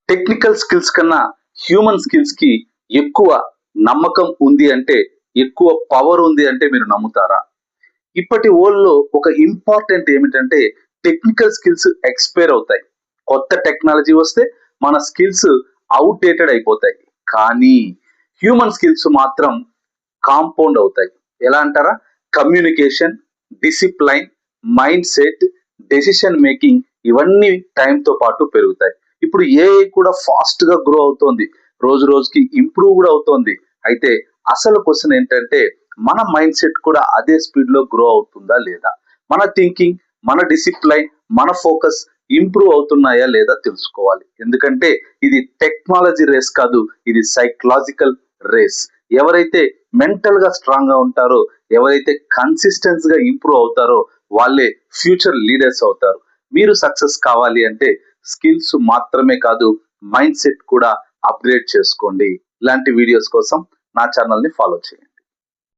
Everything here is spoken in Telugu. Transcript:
టెక్నికల్ స్కిల్స్ కన్నా హ్యూమన్ స్కిల్స్ కి ఎక్కువ నమ్మకం ఉంది అంటే, ఎక్కువ పవర్ ఉంది అంటే మీరు నమ్ముతారా? ఇప్పటి వరల్డ్‌లో ఒక ఇంపార్టెంట్ ఏమిటంటే టెక్నికల్ స్కిల్స్ ఎక్స్‌పైర్ అవుతాయి. కొత్త టెక్నాలజీ వస్తే మన స్కిల్స్ అవుట్‌డేటెడ్ అయిపోతాయి. కానీ హ్యూమన్ స్కిల్స్ మాత్రం కాంపౌండ్ అవుతాయి. ఎలా అంటారా? Communication, discipline, mind set, decision making ఇవన్నీ టైంతో పాటు పెరుగుతాయి. ఇప్పుడు ఏఐ కూడా ఫాస్ట్ గా గ్రో అవుతోంది. రోజు రోజుకి ఇంప్రూవ్ కూడా అవుతోంది. అయితే అసలు క్వశ్చన్ ఏంటంటే మన మైండ్ సెట్ కూడా అదే స్పీడ్ లో గ్రో అవుతుందా లేదా? మన థింకింగ్, మన డిసిప్లైన్, మన ఫోకస్ ఇంప్రూవ్ అవుతున్నాయా లేదా తెలుసుకోవాలి. ఎందుకంటే ఇది టెక్నాలజీ రేస్ కాదు, ఇది సైకలాజికల్ రేస్. ఎవరైతే మెంటల్ గా స్ట్రాంగ్ గా ఉంటారో, ఎవరైతే కన్సిస్టెన్స్ గా ఇంప్రూవ్ అవుతారో వాళ్ళే ఫ్యూచర్ లీడర్స్ అవుతారు. మీరు సక్సెస్ కావాలి అంటే స్కిల్స్ మాత్రమే కాదు, మైండ్ సెట్ కూడా అప్గ్రేడ్ చేసుకోండి. ఇలాంటి వీడియోస్ కోసం నా ఛానల్ ని ఫాలో చేయండి.